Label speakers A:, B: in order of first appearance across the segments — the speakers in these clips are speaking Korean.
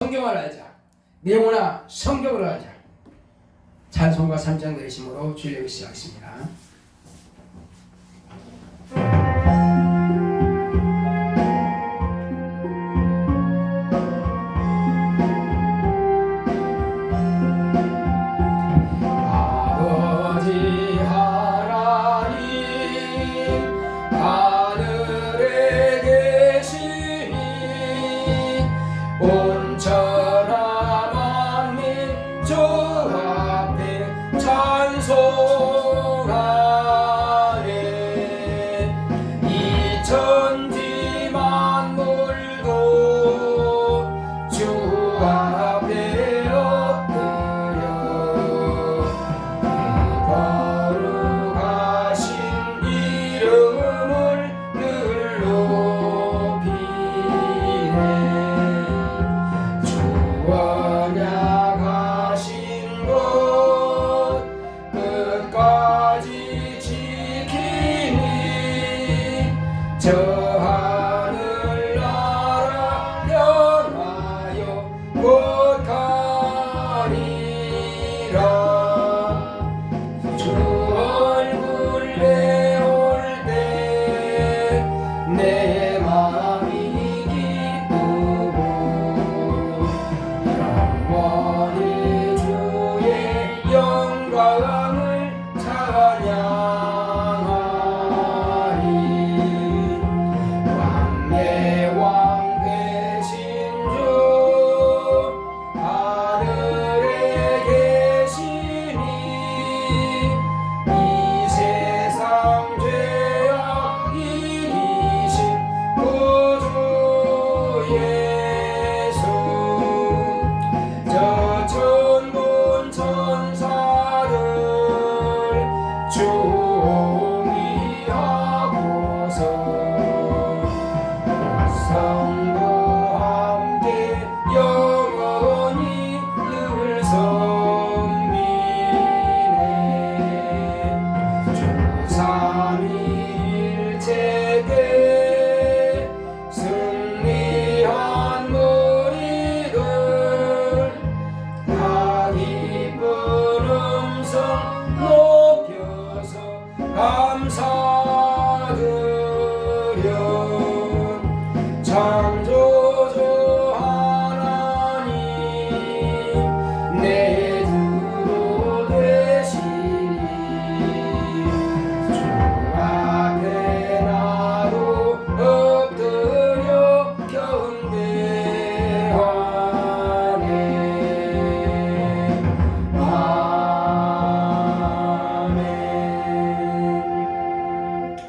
A: 성경을 알자. 명호나 성경을 알자. 찬송가 3장 내리심으로 주일을 시작하겠습니다.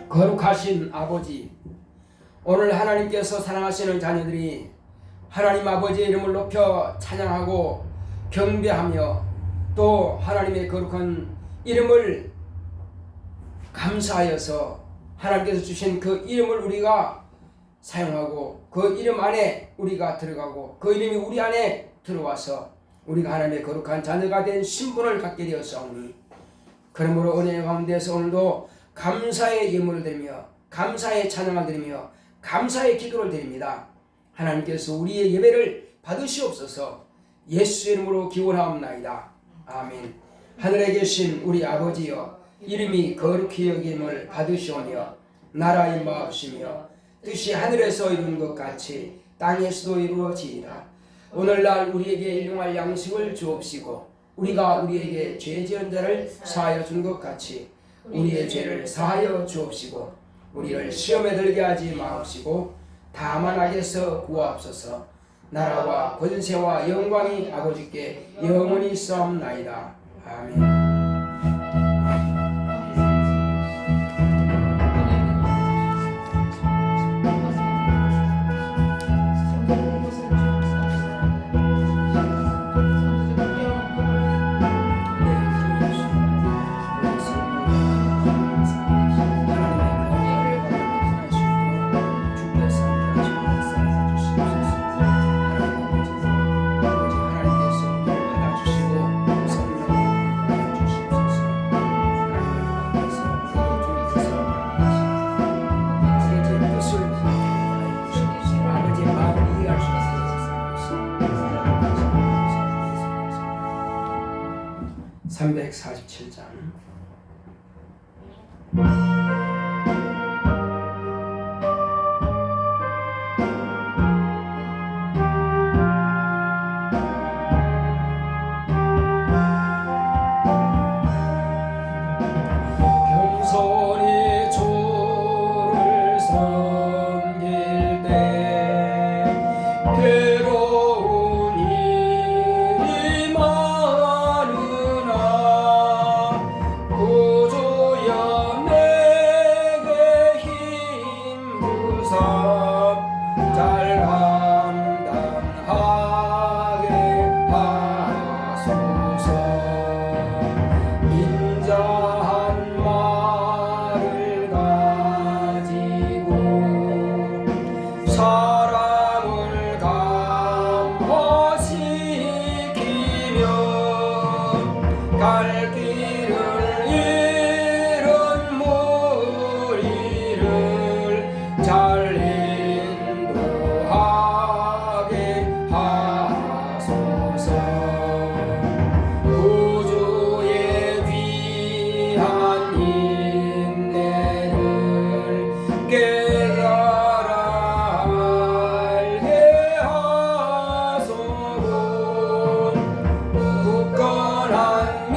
A: 거룩하신 아버지, 오늘 하나님께서 사랑하시는 자녀들이 하나님 아버지의 이름을 높여 찬양하고 경배하며 또 하나님의 거룩한 이름을 감사하여서 하나님께서 주신 그 이름을 우리가 사용하고 그 이름 안에 우리가 들어가고 그 이름이 우리 안에 들어와서 우리가 하나님의 거룩한 자녀가 된 신분을 갖게 되었사오니, 그러므로 은혜 가운데서 오늘도 감사의 예물을 드리며 감사의 찬양을 드리며 감사의 기도를 드립니다. 하나님께서 우리의 예배를 받으시옵소서. 예수 이름으로 기원하옵나이다. 아멘. 하늘에 계신 우리 아버지여, 이름이 거룩히 여김을 받으시오며 나라 임하옵시며 뜻이 하늘에서 이룬 것 같이 땅에서도 이루어지이다. 오늘날 우리에게 일용할 양식을 주옵시고 우리가 우리에게 죄 지은 자를 사하여 준 것 같이 우리의 죄를 사하여 주옵시고 우리를 시험에 들게 하지 마옵시고 다만 악에서 구하옵소서. 나라와 권세와 영광이 아버지께 영원히 있사옵나이다. 아멘. 347장. 갈 길을 잃은 무리를 잘 인도하게 하소서. 구주의 귀한 인내를 깨달아 알게 하소서. 굳건한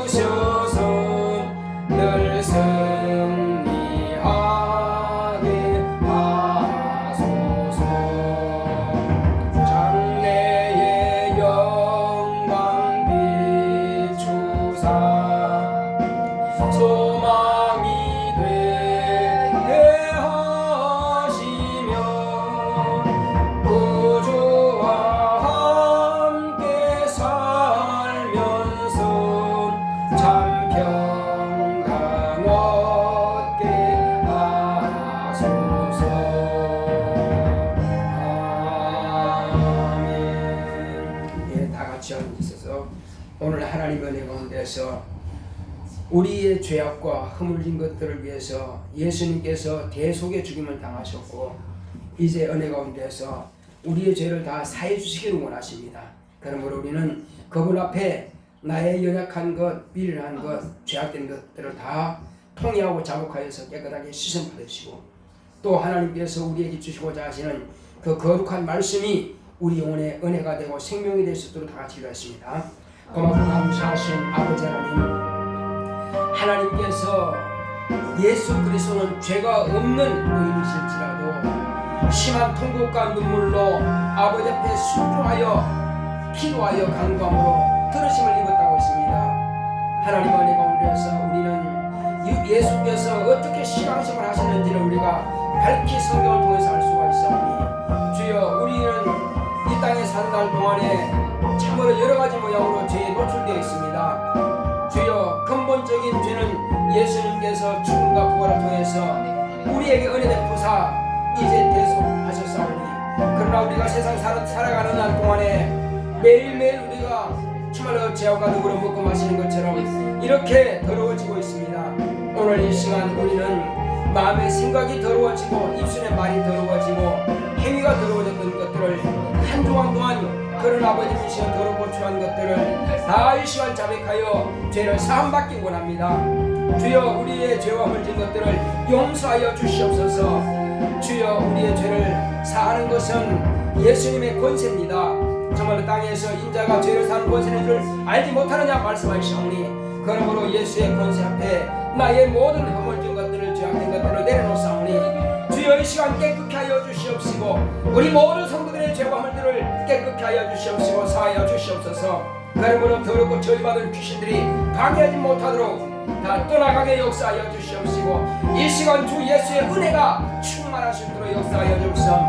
A: 주셔서 늘 승리하게 하소서. 장래의 영광 비추사 소망이 되게 하시며 구주와 함께 살면서 참 평강 얻게 하소서. 아멘. 예, 다 같이 앉으셔서 오늘 하나님 은혜 가운데서 우리의 죄악과 허물진 것들을 위해서 예수님께서 대속의 죽임을 당하셨고 이제 은혜 가운데서 우리의 죄를 다 사해 주시기를 원하십니다. 그러므로 우리는 그분 앞에 나의 연약한 것, 미련한 것, 죄악된 것들을 다 통회하고 자복하여서 깨끗하게 씻음 받으시고 또 하나님께서 우리에게 주시고자 하시는 그 거룩한 말씀이 우리 영혼의 은혜가 되고 생명이 될 수 있도록 다 같이 기도했습니다. 고맙고 감사하신 아버지 하나님께서 예수 그리스도는 죄가 없는 의인이실지라도 심한 통곡과 눈물로 아버지 앞에 순종하여 기도하여 간구함으로 들으심을 입었다고 했습니다. 하나님 은혜 가운데서 우리는 예수께서 어떻게 신앙생활 하셨는지를 우리가 밝히 성경을 통해서 알 수가 있사오니 주여 우리는 이 땅에 사는 날 동안에 참으로 여러가지 모양으로 죄에 노출되어 있습니다. 주여 근본적인 죄는 예수님께서 죽음과 부활을 통해서 우리에게 은혜 베푸사 이제 대속하셨사오니 그러나 우리가 세상 살아가는 날 동안에 매일매일 우리가 참말로 죄악과 누구로 먹고 마시는 것처럼 이렇게 더러워지고 있습니다. 오늘 이 시간 우리는 마음의 생각이 더러워지고 입술의 말이 더러워지고 행위가 더러워졌던 것들을 한 주간 동안 그런 아버지께서 더럽고 추한 것들을 다 이 시간 자백하여 죄를 사함받기 원합니다. 주여 우리의 죄와 물진 것들을 용서하여 주시옵소서. 주여 우리의 죄를 사하는 것은 예수님의 권세입니다. 정말 땅에서 인자가 죄를 사는 권세인 줄 알지 못하느냐 말씀하시오니 그러므로 예수의 권세 앞에 나의 모든 허물진 것들을 죄악된 것들을 내려놓사오니 주여 이 시간 깨끗게 하여 주시옵시고 우리 모든 성도들의 죄와 허물들을 깨끗게 하여 주시옵시고 사하여 주시옵소서. 그러므로 더럽고 저주받은 귀신들이 방해하지 못하도록 다 떠나가게 역사하여 주시옵시고 이 시간 주 예수의 은혜가 충만하시도록 역사하여 주옵소서.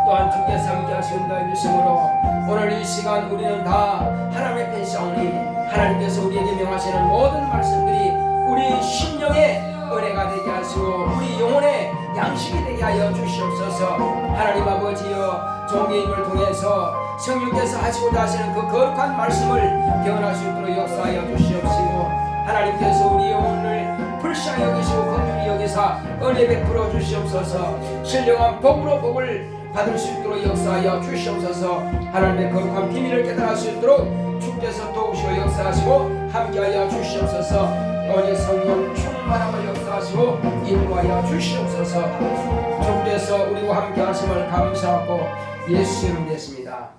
A: 또한 주께서 함께 하신다 해주심으로 오늘 이 시간 우리는 다 하나님의 편이사오니 하나님께서 우리에게 명하시는 모든 말씀들이 우리 심령의 은혜가 되게 하시고 우리 영혼의 양식이 되게 하여 주시옵소서. 하나님 아버지여 종의 입을 통해서 성령께서 하시고자 하시는 그 거룩한 말씀을 대언할 수 있도록 역사하여 주시옵시고 하나님께서 우리 영혼을 불쌍히 여기시고 긍휼히 여기사 은혜 베풀어 주시옵소서. 신령한 복으로 복을 받을 수 있도록 역사하여 주시옵소서. 하나님의 거룩한 비밀을 깨달을 수 있도록 주께서 도우시고 역사하시고 함께하여 주시옵소서. 오직 성령 충만함을 역사하시고 인도하여 주시옵소서. 주께서 우리와 함께하심을 감사하고 예수 이름 됐습니다.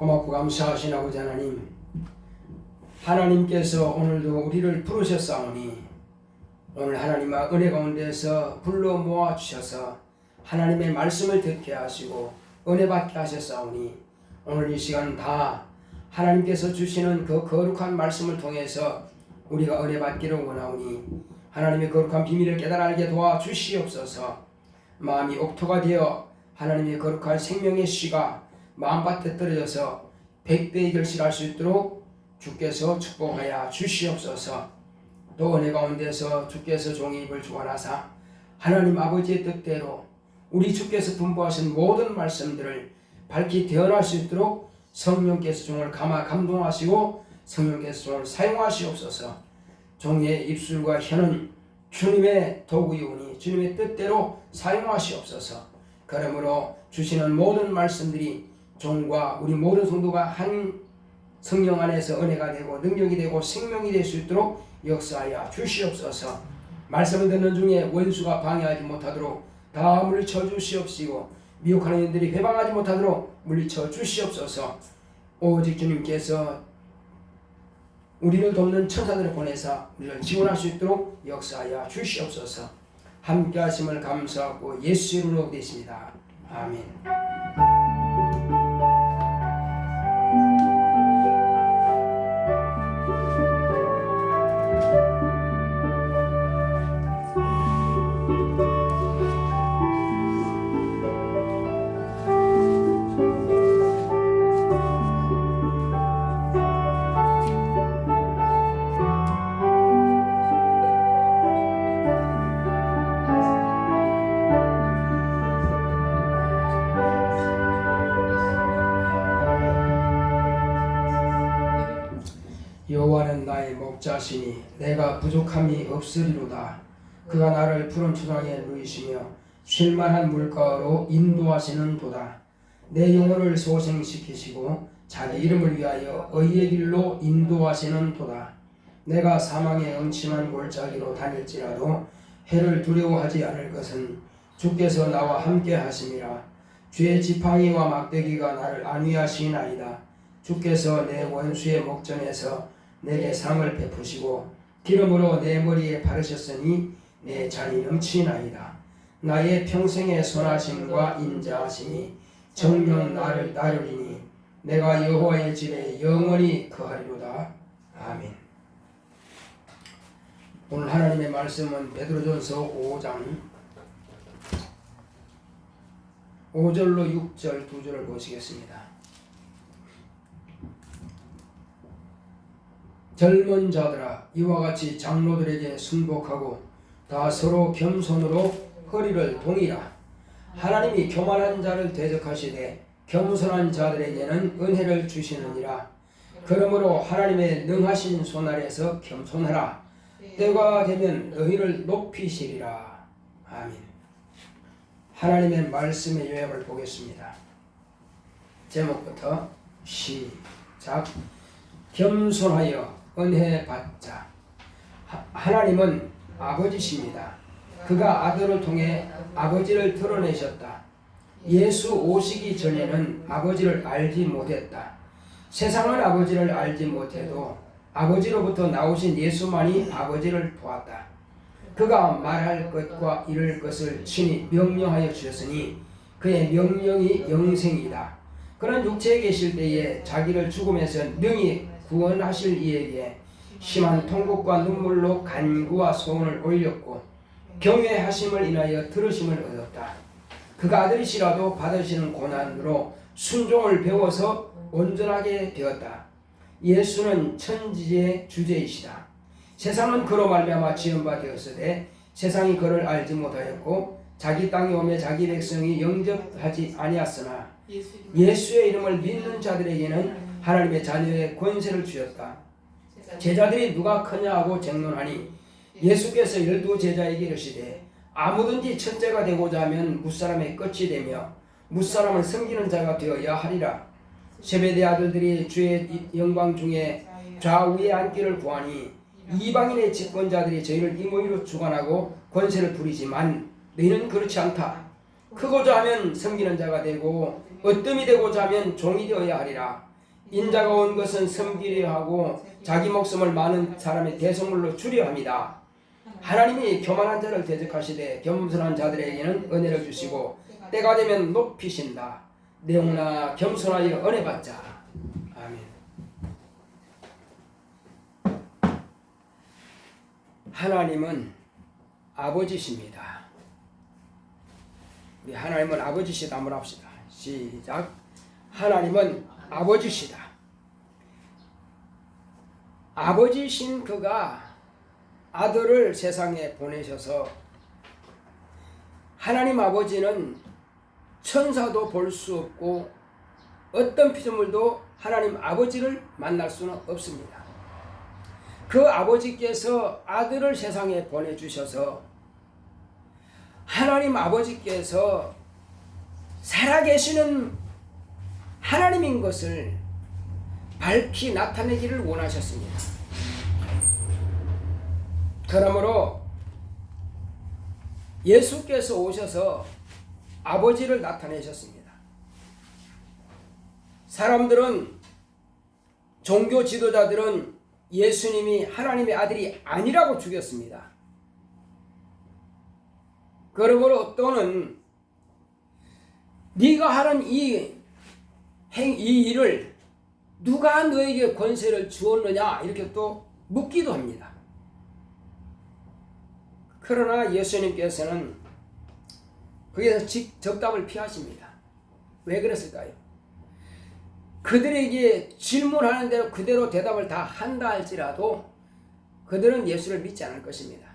A: 고맙고 감사하신 아버지 하나님, 하나님께서 오늘도 우리를 부르셨사오니 오늘 하나님의 은혜 가운데서 불러 모아주셔서 하나님의 말씀을 듣게 하시고 은혜 받게 하셨사오니 오늘 이 시간 다 하나님께서 주시는 그 거룩한 말씀을 통해서 우리가 은혜 받기를 원하오니 하나님의 거룩한 비밀을 깨달아 알게 도와주시옵소서. 마음이 옥토가 되어 하나님의 거룩한 생명의 씨가 마음밭에 떨어져서 백배의 결실할 수 있도록 주께서 축복하여 주시옵소서. 또 은혜 가운데서 주께서 종의 입을 주관하사 하나님 아버지의 뜻대로 우리 주께서 분부하신 모든 말씀들을 밝히 대언할 수 있도록 성령께서 종을 감동하시고 성령께서 종을 사용하시옵소서. 종의 입술과 혀는 주님의 도구이오니 주님의 뜻대로 사용하시옵소서. 그러므로 주시는 모든 말씀들이 종과 우리 모든 성도가 한 성령 안에서 은혜가 되고 능력이 되고 생명이 될 수 있도록 역사하여 주시옵소서. 말씀을 듣는 중에 원수가 방해하지 못하도록 다 물리쳐 주시옵시고 미혹하는 이들이 회방하지 못하도록 물리쳐 주시옵소서. 오직 주님께서 우리를 돕는 천사들을 보내사 우리를 지원할 수 있도록 역사하여 주시옵소서. 함께 하심을 감사하고 예수 이름으로 되십니다. 아멘. 목자시니 내가 부족함이 없으리로다. 그가 나를 푸른 초장에 누이시며 쉴만한 물가로 인도하시는 도다. 내 영혼을 소생시키시고 자기 이름을 위하여 의의 길로 인도하시는 도다. 내가 사망의 음침한 골짜기로 다닐지라도 해를 두려워하지 않을 것은 주께서 나와 함께 하심이라. 주의 지팡이와 막대기가 나를 안위하시나이다. 주께서 내 원수의 목전에서 내게 상을 베푸시고 기름으로 내 머리에 바르셨으니 내 잔이 넘치나이다. 나의 평생의 선하심과 인자하심이 정녕 나를 따르리니 내가 여호와의 집에 영원히 거하리로다. 아멘. 오늘 하나님의 말씀은 베드로전서 5장 5절로 6절 두 절을 보시겠습니다. 젊은 자들아, 이와 같이 장로들에게 순복하고 다 서로 겸손으로 허리를 동이라. 하나님이 교만한 자를 대적하시되 겸손한 자들에게는 은혜를 주시느니라. 그러므로 하나님의 능하신 손 아래서 겸손하라. 때가 되면 너희를 높이시리라. 아멘. 하나님의 말씀의 요약을 보겠습니다. 제목부터 시작. 겸손하여 은혜 받자. 하나님은 아버지십니다. 그가 아들을 통해 아버지를 드러내셨다. 예수 오시기 전에는 아버지를 알지 못했다. 세상은 아버지를 알지 못해도 아버지로부터 나오신 예수만이 아버지를 보았다. 그가 말할 것과 이룰 것을 친히 명령하여 주셨으니 그의 명령이 영생이다. 그는 육체에 계실 때에 자기를 죽음에서 능히 구원하실 이에게 심한 통곡과 눈물로 간구와 소원을 올렸고 경외하심을 인하여 들으심을 얻었다. 그가 아들이시라도 받으시는 고난으로 순종을 배워서 온전하게 되었다. 예수는 천지의 주제이시다. 세상은 그로 말미암아 지은 바 되었으되 세상이 그를 알지 못하였고 자기 땅에 오매 자기 백성이 영접하지 아니하였으나 예수의 이름을 믿는 자들에게는 하나님의 자녀의 권세를 주셨다. 제자들이 누가 크냐 하고 쟁론하니 예수께서 12 제자에게 이르시되 아무든지 첫째가 되고자 하면 무사람의 끝이 되며 무사람을 섬기는 자가 되어야 하리라. 세베대 아들들이 주의 영광 중에 좌우에 앉기를 구하니 이방인의 집권자들이 저희를 임의로 주관하고 권세를 부리지만 너희는 그렇지 않다. 크고자 하면 섬기는 자가 되고 어뜸이 되고자 하면 종이 되어야 하리라. 인자가 온 것은 섬기려 하고 자기 목숨을 많은 사람의 대속물로 주려 합니다. 하나님이 교만한 자를 대적하시되 겸손한 자들에게는 은혜를 주시고 때가 되면 높이신다. 내 영혼아 겸손하여 은혜 받자. 아멘. 하나님은 아버지십니다. 우리 하나님은 아버지시다 한번 합시다. 시작. 하나님은 아버지시다. 아버지신 그가 아들을 세상에 보내셔서 하나님 아버지는 천사도 볼 수 없고 어떤 피조물도 하나님 아버지를 만날 수는 없습니다. 그 아버지께서 아들을 세상에 보내주셔서 하나님 아버지께서 살아계시는 하나님인 것을 밝히 나타내기를 원하셨습니다. 그러므로 예수께서 오셔서 아버지를 나타내셨습니다. 사람들은, 종교 지도자들은 예수님이 하나님의 아들이 아니라고 죽였습니다. 그러므로 또는 네가 하는 이 일을 누가 너에게 권세를 주었느냐 이렇게 또 묻기도 합니다. 그러나 예수님께서는 거기에서 적답을 피하십니다. 왜 그랬을까요? 그들에게 질문하는 대로 그대로 대답을 다 한다 할지라도 그들은 예수를 믿지 않을 것입니다.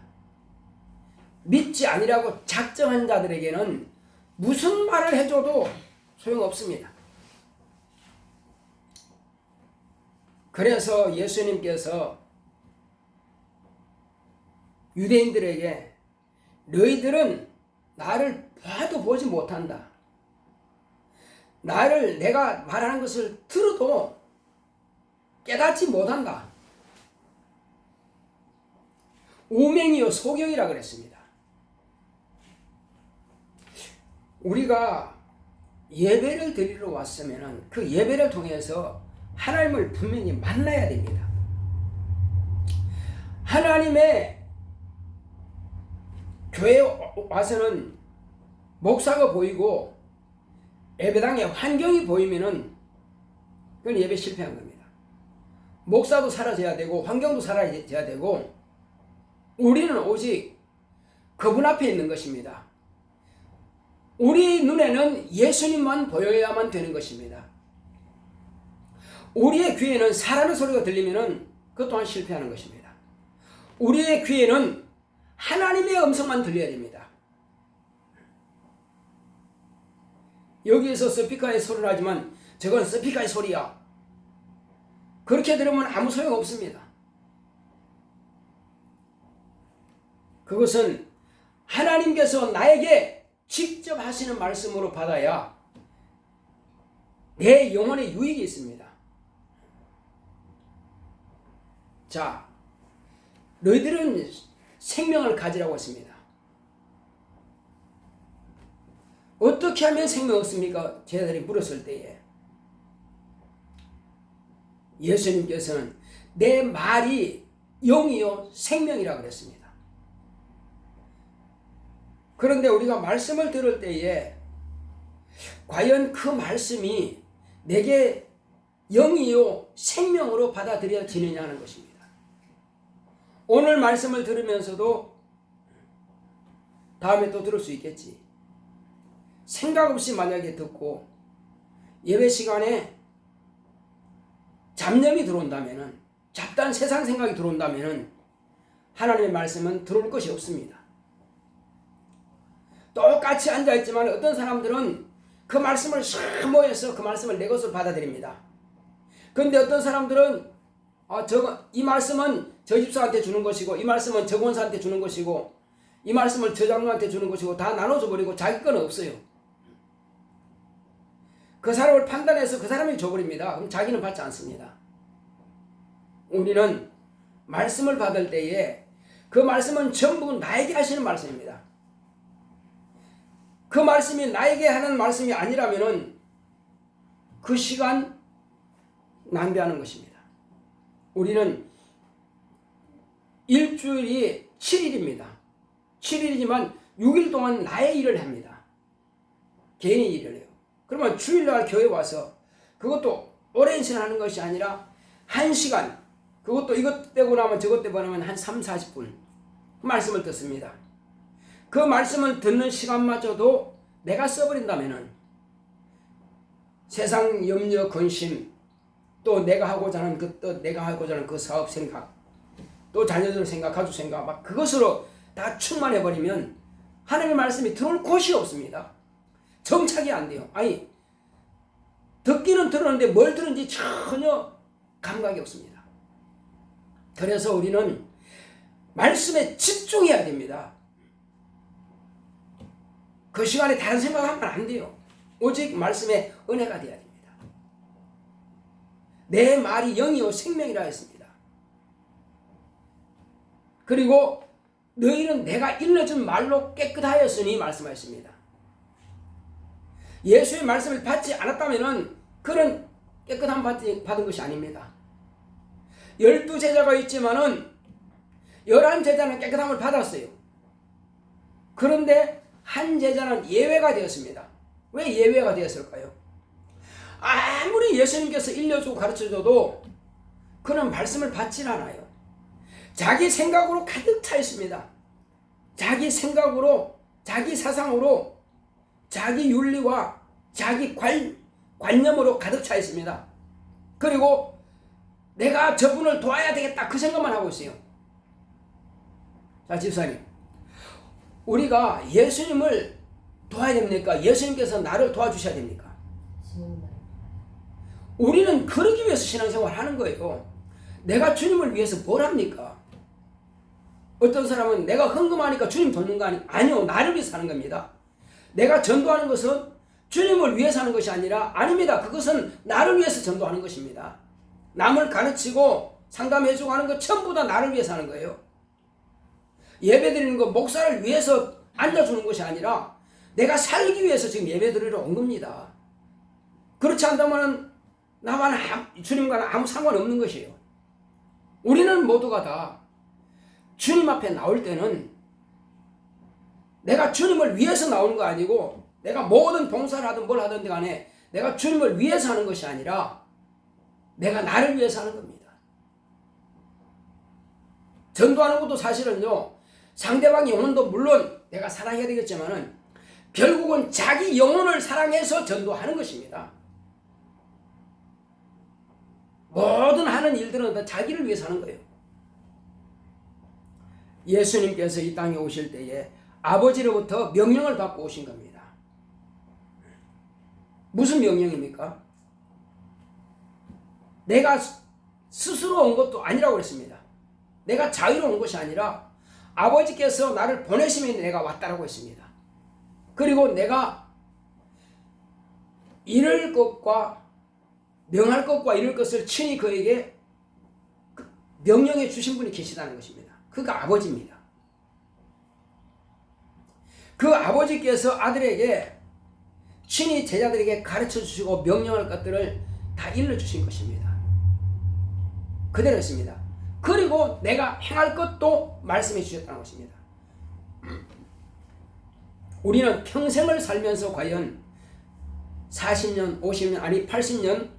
A: 믿지 아니라고 작정한 자들에게는 무슨 말을 해줘도 소용없습니다. 그래서 예수님께서 유대인들에게 너희들은 나를 봐도 보지 못한다. 나를 내가 말하는 것을 들어도 깨닫지 못한다. 우맹이요 소경이라 그랬습니다. 우리가 예배를 드리러 왔으면 그 예배를 통해서 하나님을 분명히 만나야 됩니다. 하나님의 교회에 와서는 목사가 보이고 예배당의 환경이 보이면은 그건 예배 실패한 겁니다. 목사도 사라져야 되고 환경도 사라져야 되고 우리는 오직 그분 앞에 있는 것입니다. 우리 눈에는 예수님만 보여야만 되는 것입니다. 우리의 귀에는 사람의 소리가 들리면은 그것 또한 실패하는 것입니다. 우리의 귀에는 하나님의 음성만 들려야 됩니다. 여기에서 스피커의 소리를 하지만 저건 스피커의 소리야. 그렇게 들으면 아무 소용 없습니다. 그것은 하나님께서 나에게 직접 하시는 말씀으로 받아야 내 영혼에 유익이 있습니다. 자, 너희들은 생명을 가지라고 했습니다. 어떻게 하면 생명을 얻습니까? 제자들이 물었을 때에 예수님께서는 내 말이 영이요 생명이라고 그랬습니다. 그런데 우리가 말씀을 들을 때에 과연 그 말씀이 내게 영이요 생명으로 받아들여지느냐 하는 것입니다. 오늘 말씀을 들으면서도 다음에 또 들을 수 있겠지. 생각 없이 만약에 듣고 예배 시간에 잡념이 들어온다면은, 잡다한 세상 생각이 들어온다면은 하나님의 말씀은 들어올 것이 없습니다. 똑같이 앉아있지만 어떤 사람들은 그 말씀을 싹 모여서 그 말씀을 내 것으로 받아들입니다. 그런데 어떤 사람들은 이 말씀은 저 집사한테 주는 것이고 이 말씀은 저 권사한테 주는 것이고 이 말씀을 저 장로한테 주는 것이고 다 나눠줘 버리고 자기 건 없어요. 그 사람을 판단해서 그 사람이 줘버립니다. 그럼 자기는 받지 않습니다. 우리는 말씀을 받을 때에 그 말씀은 전부 나에게 하시는 말씀입니다. 그 말씀이 나에게 하는 말씀이 아니라면은 그 시간 낭비하는 것입니다. 우리는 일주일이 7일입니다. 7일이지만 6일 동안 나의 일을 합니다. 개인의 일을 해요. 그러면 주일날 교회 와서 그것도 오랜 시간 하는 것이 아니라 1시간, 그것도 이것 떼고 나면 저것 떼고 나면 한 3, 40분 말씀을 듣습니다. 그 말씀을 듣는 시간마저도 내가 써버린다면은 세상 염려, 근심, 또 내가 하고자 하는 그 사업 생각, 또 자녀들 생각, 가족 생각, 막 그것으로 다 충만해버리면 하나님의 말씀이 들어올 곳이 없습니다. 정착이 안 돼요. 아니, 듣기는 들었는데 뭘 들은지 전혀 감각이 없습니다. 그래서 우리는 말씀에 집중해야 됩니다. 그 시간에 다른 생각하면 안 돼요. 오직 말씀의 은혜가 되어야 됩니다. 내 말이 영이요 생명이라 했습니다. 그리고 너희는 내가 일러준 말로 깨끗하였으니 말씀하셨습니다. 예수의 말씀을 받지 않았다면 그런 깨끗함 받은 것이 아닙니다. 12제자가 있지만은 11제자는 깨끗함을 받았어요. 그런데 한 제자는 예외가 되었습니다. 왜 예외가 되었을까요? 아무리 예수님께서 일러주고 가르쳐줘도 그는 말씀을 받질 않아요. 자기 생각으로 가득 차 있습니다. 자기 생각으로, 자기 사상으로, 자기 윤리와 자기 관념으로 가득 차 있습니다. 그리고 내가 저분을 도와야 되겠다 그 생각만 하고 있어요. 자, 집사님, 우리가 예수님을 도와야 됩니까? 예수님께서 나를 도와주셔야 됩니까? 우리는 그러기 위해서 신앙생활 하는 거예요. 내가 주님을 위해서 뭘 합니까? 어떤 사람은 내가 헌금하니까 주님 돕는 거 아니요. 나를 위해서 하는 겁니다. 내가 전도하는 것은 주님을 위해서 하는 것이 아니라 아닙니다. 그것은 나를 위해서 전도하는 것입니다. 남을 가르치고 상담해주고 하는 것 전부 다 나를 위해서 하는 거예요. 예배 드리는 거 목사를 위해서 앉아주는 것이 아니라 내가 살기 위해서 지금 예배 드리러 온 겁니다. 그렇지 않다면 주님과는 아무 상관없는 것이에요. 우리는 모두가 다 주님 앞에 나올 때는 내가 주님을 위해서 나오는 거 아니고 내가 모든 봉사를 하든 뭘 하든 간에 내가 주님을 위해서 하는 것이 아니라 내가 나를 위해서 하는 겁니다. 전도하는 것도 사실은요, 상대방 영혼도 물론 내가 사랑해야 되겠지만은 결국은 자기 영혼을 사랑해서 전도하는 것입니다. 모든 하는 일들은 다 자기를 위해서 하는 거예요. 예수님께서 이 땅에 오실 때에 아버지로부터 명령을 받고 오신 겁니다. 무슨 명령입니까? 내가 스스로 온 것도 아니라고 그랬습니다. 내가 자유로 온 것이 아니라 아버지께서 나를 보내시면 내가 왔다라고 했습니다. 그리고 내가 이룰 것과 명할 것과 이룰 것을 친히 그에게 명령해 주신 분이 계시다는 것입니다. 그가 아버지입니다. 그 아버지께서 아들에게 친히 제자들에게 가르쳐 주시고 명령할 것들을 다 일러주신 것입니다. 그대로 했습니다. 그리고 내가 행할 것도 말씀해 주셨다는 것입니다. 우리는 평생을 살면서 과연 40년, 50년, 아니 80년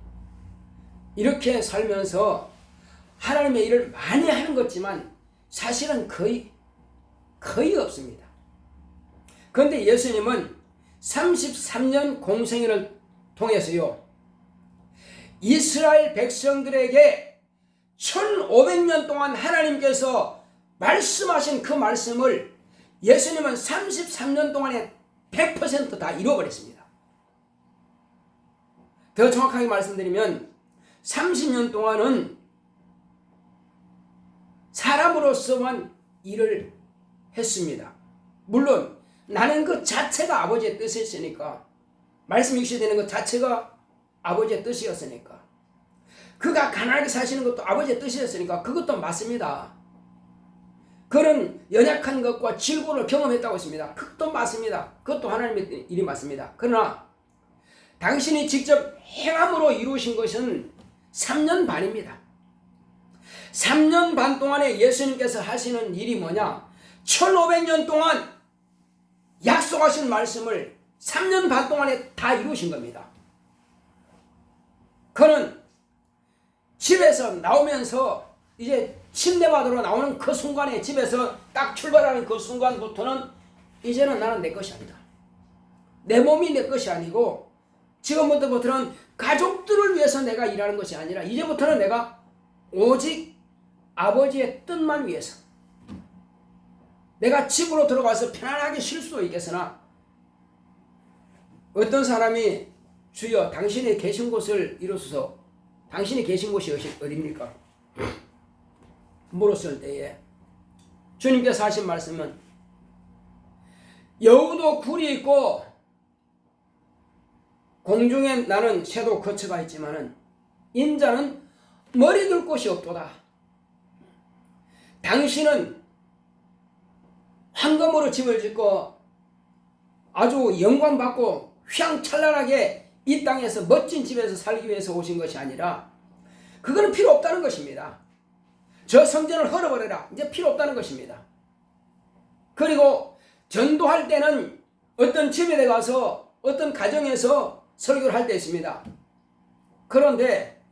A: 이렇게 살면서 하나님의 일을 많이 하는 것지만 사실은 거의 없습니다. 그런데 예수님은 33년 공생애를 통해서요, 이스라엘 백성들에게 1500년 동안 하나님께서 말씀하신 그 말씀을 예수님은 33년 동안에 100% 다 이루어버렸습니다. 더 정확하게 말씀드리면 30년 동안은 사람으로서만 일을 했습니다. 물론 나는 그 자체가 아버지의 뜻이었으니까, 말씀이 유시되는 것 자체가 아버지의 뜻이었으니까, 그가 가난하게 사시는 것도 아버지의 뜻이었으니까 그것도 맞습니다. 그는 연약한 것과 질고를 경험했다고 했습니다. 그것도 맞습니다. 그것도 하나님의 일이 맞습니다. 그러나 당신이 직접 행함으로 이루신 것은 3년 반입니다. 3년 반 동안에 예수님께서 하시는 일이 뭐냐? 1500년 동안 약속하신 말씀을 3년 반 동안에 다 이루신 겁니다. 그는 집에서 나오면서 이제 침례받으러 나오는 그 순간에, 집에서 딱 출발하는 그 순간부터는 이제는 나는 내 것이 아니다. 내 몸이 내 것이 아니고 지금부터는 가족들을 위해서 내가 일하는 것이 아니라 이제부터는 내가 오직 아버지의 뜻만 위해서, 내가 집으로 들어가서 편안하게 쉴 수도 있겠으나 어떤 사람이 주여 당신이 계신 곳을 이루소서, 당신이 계신 곳이 어디입니까? 물었을 때에 주님께서 하신 말씀은, 여우도 굴이 있고 공중에 나는 새도 거처가 있지만은 인자는 머리 둘 곳이 없도다. 당신은 황금으로 집을 짓고 아주 영광받고 휘황찬란하게 이 땅에서 멋진 집에서 살기 위해서 오신 것이 아니라 그거는 필요 없다는 것입니다. 저 성전을 헐어버려라, 이제 필요 없다는 것입니다. 그리고 전도할 때는 어떤 집에 가서 어떤 가정에서 설교를 할 때 있습니다. 그런데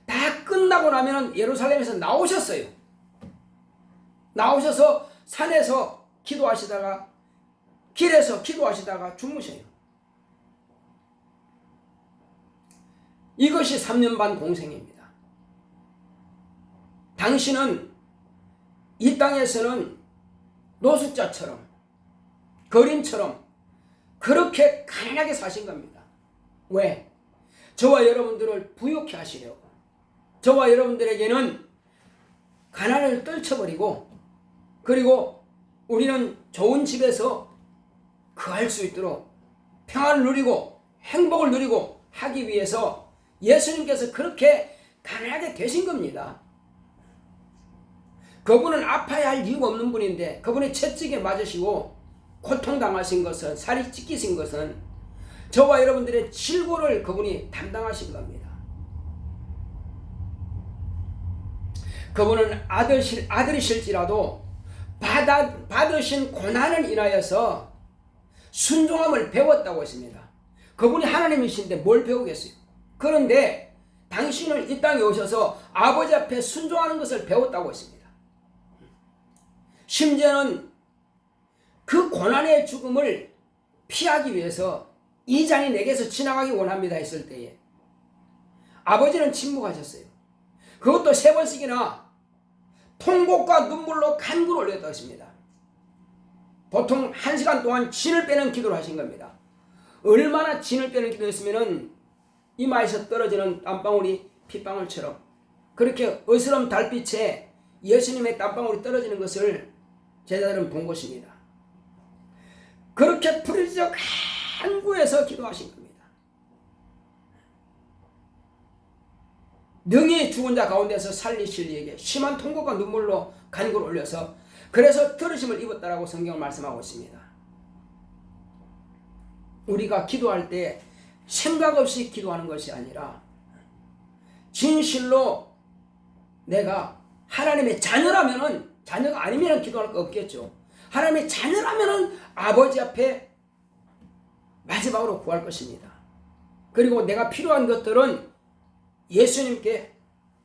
A: 다 끝나고 나면 예루살렘에서 나오셨어요. 나오셔서 산에서 기도하시다가 길에서 기도하시다가 주무셔요. 이것이 3년 반 공생입니다. 당신은 이 땅에서는 노숙자처럼, 거린처럼 그렇게 가난하게 사신 겁니다. 왜? 저와 여러분들을 부유케 하시려고. 저와 여러분들에게는 가난을 떨쳐버리고 그리고 우리는 좋은 집에서 거할 수 있도록 평안을 누리고 행복을 누리고 하기 위해서 예수님께서 그렇게 가난하게 되신 겁니다. 그분은 아파야 할 이유가 없는 분인데 그분이 채찍에 맞으시고 고통당하신 것은, 살이 찢기신 것은 저와 여러분들의 질고를 그분이 담당하신 겁니다. 그분은 아들이실지라도 받으신 고난을 인하여서 순종함을 배웠다고 했습니다. 그분이 하나님이신데 뭘 배우겠어요? 그런데 당신은 이 땅에 오셔서 아버지 앞에 순종하는 것을 배웠다고 했습니다. 심지어는 그 고난의 죽음을 피하기 위해서 이 잔이 내게서 지나가기 원합니다 했을 때에 아버지는 침묵하셨어요. 그것도 3번씩이나 통곡과 눈물로 간구를 올렸다고 했습니다. 보통 1시간 동안 진을 빼는 기도를 하신 겁니다. 얼마나 진을 빼는 기도였으면은 이마에서 떨어지는 땀방울이 핏방울처럼 그렇게 어스름 달빛에 예수님의 땀방울이 떨어지는 것을 제자들은 본 것입니다. 그렇게 부르짖어 간구해서 기도하신 겁니다. 능히 죽은 자 가운데서 살리실 이에게 심한 통곡과 눈물로 간구를 올려서 그래서 들으심을 입었다라고 성경을 말씀하고 있습니다. 우리가 기도할 때 생각 없이 기도하는 것이 아니라 진실로 내가 하나님의 자녀라면은, 자녀가 아니면 기도할 거 없겠죠. 하나님의 자녀라면은 아버지 앞에 마지막으로 구할 것입니다. 그리고 내가 필요한 것들은 예수님께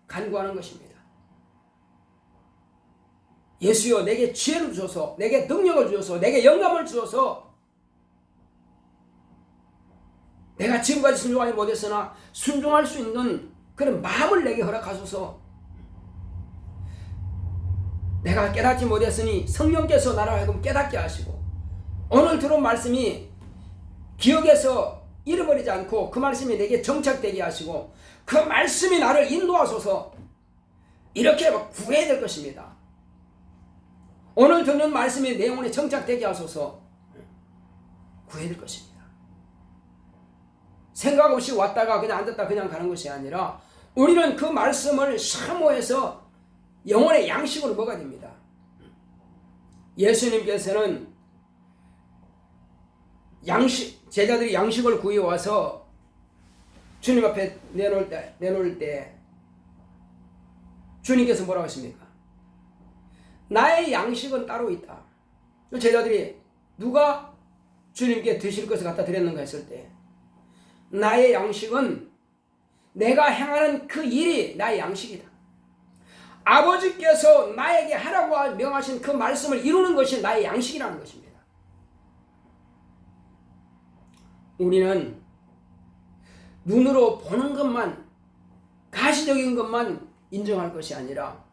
A: 간구하는 것입니다. 예수여, 내게 지혜를 주소서, 내게 능력을 주소서, 내게 영감을 주소서. 내가 지금까지 순종하지 못했으나 순종할 수 있는 그런 마음을 내게 허락하소서. 내가 깨닫지 못했으니 성령께서 나를 하여금 깨닫게 하시고 오늘 들은 말씀이 기억에서 잃어버리지 않고 그 말씀이 내게 정착되게 하시고 그 말씀이 나를 인도하소서. 이렇게 구해야 될 것입니다. 오늘 듣는 말씀이 내 영혼에 정착되게 하소서. 구해야 될 것입니다. 생각 없이 왔다가 그냥 앉았다 그냥 가는 것이 아니라 우리는 그 말씀을 사모해서 영혼의 양식으로 먹어야 됩니다. 예수님께서는 제자들이 양식을 구해와서 주님 앞에 내놓을 때 주님께서 뭐라고 하십니까? 나의 양식은 따로 있다. 제자들이 누가 주님께 드실 것을 갖다 드렸는가 했을 때 나의 양식은 내가 행하는 그 일이 나의 양식이다. 아버지께서 나에게 하라고 명하신 그 말씀을 이루는 것이 나의 양식이라는 것입니다. 우리는 눈으로 보는 것만, 가시적인 것만 인정할 것이 아니라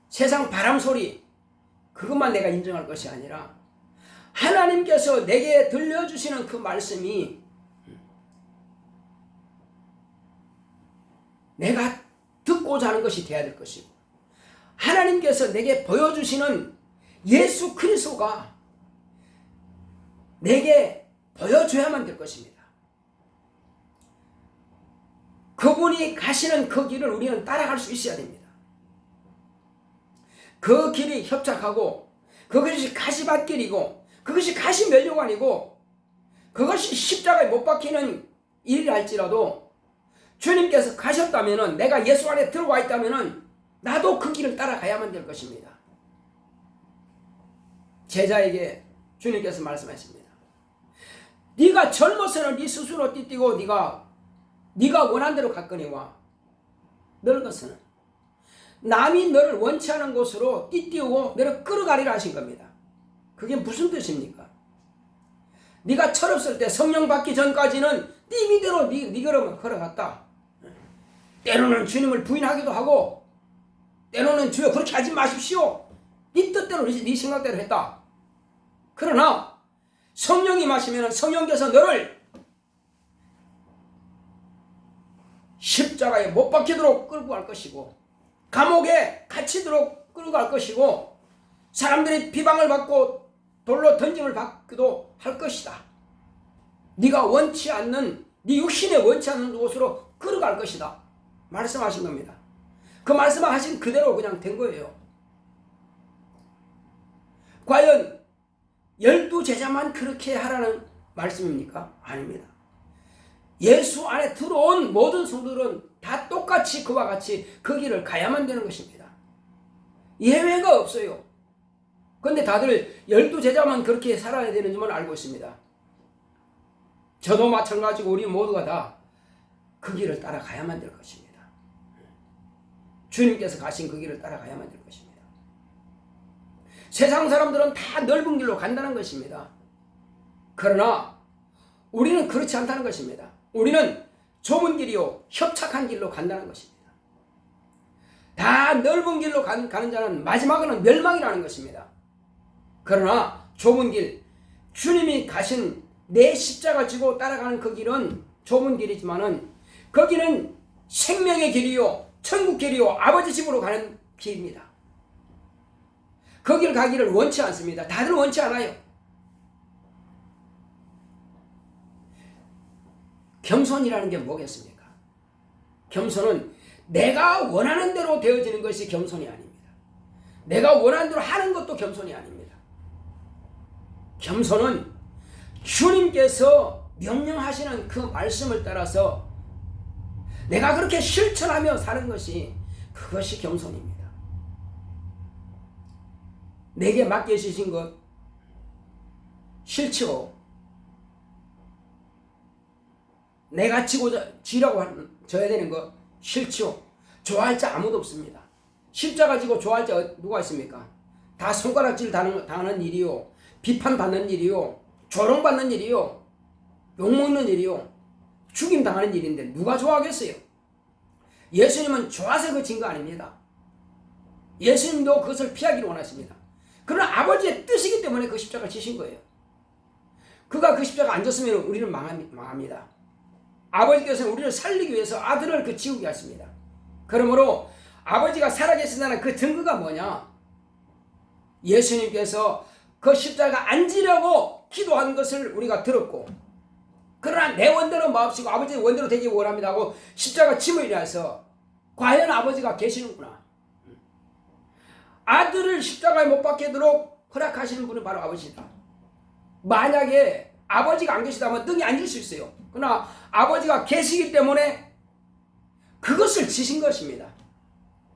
A: 세상 바람소리 그것만 내가 인정할 것이 아니라 하나님께서 내게 들려주시는 그 말씀이 내가 듣고자 하는 것이 되어야 될 것이고 하나님께서 내게 보여주시는 예수 그리스도가 내게 보여줘야만 될 것입니다. 그분이 가시는 그 길을 우리는 따라갈 수 있어야 됩니다. 그 길이 협착하고 그것이 가시밭길이고 그것이 가시면류관이고 그것이 십자가에 못 박히는 일이라 할지라도 주님께서 가셨다면 내가 예수 안에 들어와 있다면 나도 그 길을 따라가야만 될 것입니다. 제자에게 주님께서 말씀하십니다. 네가 젊어서는 네 스스로 띠뛰고 네가 원한 대로 갔거니와 늙어서는 남이 너를 원치 않은 곳으로 띠띠우고 너를 끌어가리라 하신 겁니다. 그게 무슨 뜻입니까? 네가 철없을 때 성령 받기 전까지는 네 미대로 네 걸음을 걸어갔다. 때로는 주님을 부인하기도 하고 때로는 주여 그렇게 하지 마십시오. 네 뜻대로 네 생각대로 했다. 그러나 성령이 마시면 성령께서 너를 십자가에 못 박히도록 끌고 갈 것이고 감옥에 갇히도록 끌고 갈 것이고 사람들이 비방을 받고 돌로 던짐을 받기도 할 것이다. 네가 원치 않는, 네 육신에 원치 않는 곳으로 걸어갈 것이다. 말씀하신 겁니다. 그 말씀하신 그대로 그냥 된 거예요. 과연 12제자만 그렇게 하라는 말씀입니까? 아닙니다. 예수 안에 들어온 모든 성도들은 다 똑같이 그와 같이 그 길을 가야만 되는 것입니다. 예외가 없어요. 그런데 다들 12제자만 그렇게 살아야 되는 줄만 알고 있습니다. 저도 마찬가지고 우리 모두가 다 그 길을 따라가야만 될 것입니다. 주님께서 가신 그 길을 따라가야만 될 것입니다. 세상 사람들은 다 넓은 길로 간다는 것입니다. 그러나 우리는 그렇지 않다는 것입니다. 우리는 좁은 길이요 협착한 길로 간다는 것입니다. 다 넓은 길로 가는 자는 마지막은 멸망이라는 것입니다. 그러나 좁은 길, 주님이 가신 내 십자가 지고 따라가는 그 길은 좁은 길이지만은 거기는 생명의 길이요 천국 길이요 아버지 집으로 가는 길입니다. 거기를 가기를 원치 않습니다. 다들 원치 않아요. 겸손이라는 게 뭐겠습니까? 겸손은 내가 원하는 대로 되어지는 것이 겸손이 아닙니다. 내가 원하는 대로 하는 것도 겸손이 아닙니다. 겸손은 주님께서 명령하시는 그 말씀을 따라서 내가 그렇게 실천하며 사는 것이, 그것이 겸손입니다. 내게 맡겨주신 것 싫죠? 내가 지라고 져야 되는 거 싫죠? 좋아할 자 아무도 없습니다. 십자가 지고 좋아할 자 누가 있습니까? 다 손가락질 당하는 일이요, 비판받는 일이요, 조롱받는 일이요, 욕먹는 일이요, 죽임당하는 일인데 누가 좋아하겠어요? 예수님은 좋아서 그 진 거 아닙니다. 예수님도 그것을 피하기를 원하십니다. 그러나 아버지의 뜻이기 때문에 그 십자가를 지신 거예요. 그가 그 십자가 안 졌으면 우리는 망합니다. 아버지께서는 우리를 살리기 위해서 아들을 그 지우게 하십니다. 그러므로 아버지가 살아계신다는 그 증거가 뭐냐? 예수님께서 그 십자가 안 지려고 기도한 것을 우리가 들었고, 그러나 내 원대로 마옵시고 아버지의 원대로 되기 원합니다 하고 십자가 짐을 일해서 과연 아버지가 계시는구나. 아들을 십자가에 못 박히도록 허락하시는 분은 바로 아버지다. 만약에 아버지가 안 계시다면 등이 앉을 수 있어요. 그러나 아버지가 계시기 때문에 그것을 지신 것입니다.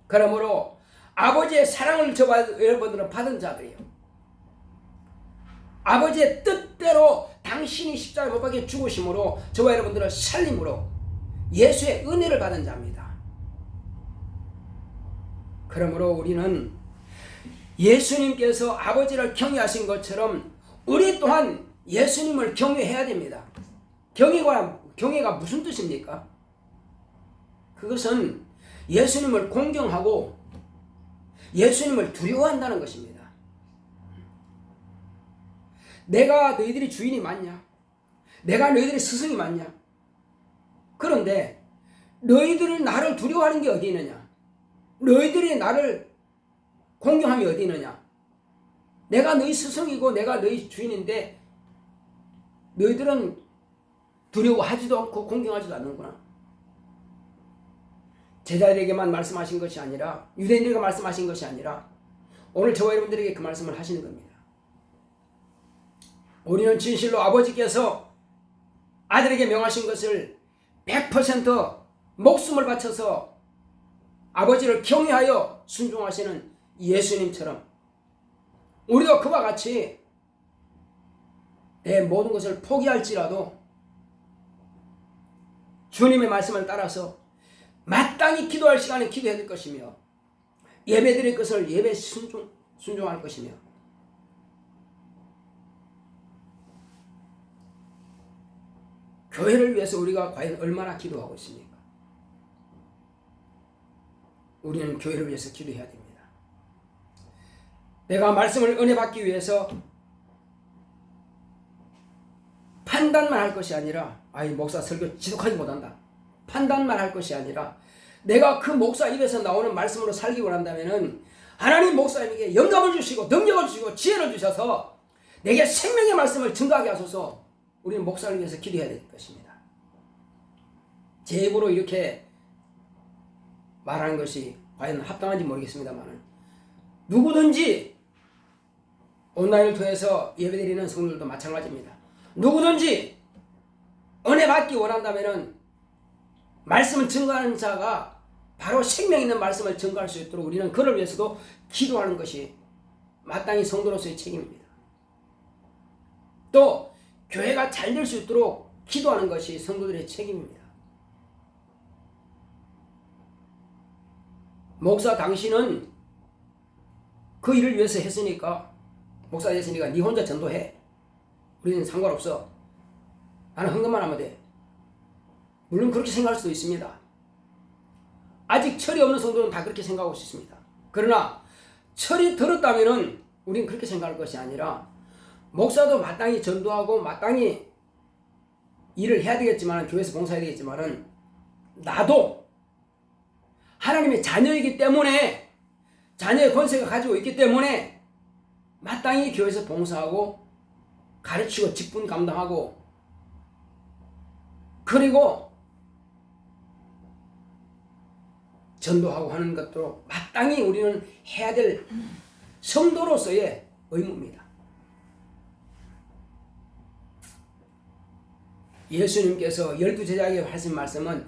A: 그러므로 아버지의 사랑을 여러분들은 받은 자들이에요. 아버지의 뜻대로 당신이 십자가에 못 박혀 죽으심으로 저와 여러분들은 살림으로 예수의 은혜를 받은 자입니다. 그러므로 우리는 예수님께서 아버지를 경외하신 것처럼 우리 또한 예수님을 경외해야 됩니다. 경외가 무슨 뜻입니까? 그것은 예수님을 공경하고 예수님을 두려워한다는 것입니다. 내가 너희들이 주인이 맞냐? 내가 너희들이 스승이 맞냐? 그런데 너희들이 나를 두려워하는 게 어디 있느냐? 너희들이 나를 공경함이 어디 있느냐? 내가 너희 스승이고 내가 너희 주인인데 너희들은 두려워하지도 않고 공경하지도 않는구나. 제자들에게만 말씀하신 것이 아니라, 유대인들에게 말씀하신 것이 아니라 오늘 저와 여러분들에게 그 말씀을 하시는 겁니다. 우리는 진실로 아버지께서 아들에게 명하신 것을 100% 목숨을 바쳐서 아버지를 경외하여 순종하시는 예수님처럼 우리도 그와 같이 내 모든 것을 포기할지라도 주님의 말씀을 따라서 마땅히 기도할 시간에 기도해야 될 것이며, 예배 드릴 것을 예배 순종할 것이며, 교회를 위해서 우리가 과연 얼마나 기도하고 있습니까? 우리는 교회를 위해서 기도해야 됩니다. 내가 말씀을 은혜 받기 위해서 판단만 할 것이 아니라, 아이 목사 설교 지독하게 못한다, 판단만 할 것이 아니라 내가 그 목사 입에서 나오는 말씀으로 살기 원한다면은 하나님 목사님에게 영감을 주시고 능력을 주시고 지혜를 주셔서 내게 생명의 말씀을 증거하게 하소서. 우리는 목사를 위해서 기도해야 될 것입니다. 제 입으로 이렇게 말하는 것이 과연 합당한지 모르겠습니다만, 누구든지 온라인을 통해서 예배드리는 성도들도 마찬가지입니다. 누구든지 은혜 받기 원한다면 말씀을 증거하는 자가 바로 생명 있는 말씀을 증거할 수 있도록 우리는 그를 위해서도 기도하는 것이 마땅히 성도로서의 책임입니다. 또 교회가 잘 될 수 있도록 기도하는 것이 성도들의 책임입니다. 목사 당신은 그 일을 위해서 했으니까, 목사 됐으니까 네 혼자 전도해. 우리는 상관없어. 나는 헌금만 하면 돼. 물론 그렇게 생각할 수도 있습니다. 아직 철이 없는 성도는 다 그렇게 생각하고 있습니다. 그러나 철이 들었다면 우리는 그렇게 생각할 것이 아니라, 목사도 마땅히 전도하고 마땅히 일을 해야 되겠지만, 교회에서 봉사해야 되겠지만, 나도 하나님의 자녀이기 때문에, 자녀의 권세가 가지고 있기 때문에 마땅히 교회에서 봉사하고 가르치고 직분 감당하고, 그리고 전도하고 하는 것도 마땅히 우리는 해야 될 성도로서의 의무입니다. 예수님께서 12제자에게 하신 말씀은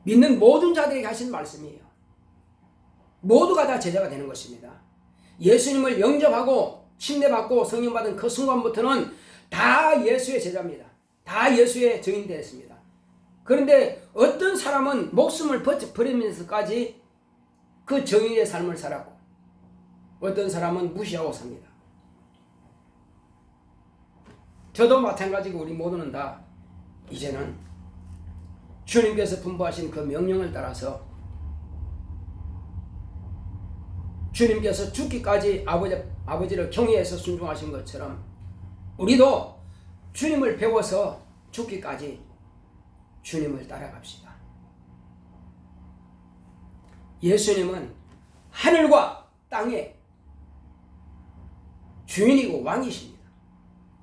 A: 믿는 모든 자들에게 하신 말씀이에요. 모두가 다 제자가 되는 것입니다. 예수님을 영접하고 침례받고 성령받은 그 순간부터는 다 예수의 제자입니다. 다 예수의 증인이 되었습니다. 그런데 어떤 사람은 목숨을 버리면서까지 그 증인의 삶을 살았고, 어떤 사람은 무시하고 삽니다. 저도 마찬가지고 우리 모두는 다 이제는 주님께서 분부하신 그 명령을 따라서 주님께서 죽기까지 아버지를 경외해서 순종하신 것처럼 우리도 주님을 배워서 죽기까지 주님을 따라갑시다. 예수님은 하늘과 땅의 주인이고 왕이십니다.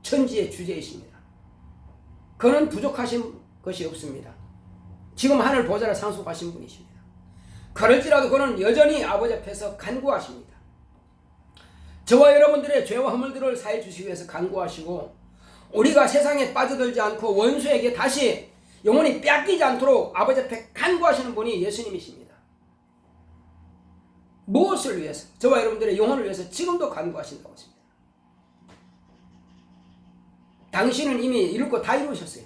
A: 천지의 주제이십니다. 그는 부족하신 것이 없습니다. 지금 하늘 보좌를 상속하신 분이십니다. 그럴지라도 그는 여전히 아버지 앞에서 간구하십니다. 저와 여러분들의 죄와 허물들을 사해 주시기 위해서 간구하시고, 우리가 세상에 빠져들지 않고 원수에게 다시 영원히 뺏기지 않도록 아버지 앞에 간구하시는 분이 예수님이십니다. 무엇을 위해서? 저와 여러분들의 영혼을 위해서 지금도 간구하신다고 했습니다. 당신은 이미 이룰 거 다 이루셨어요.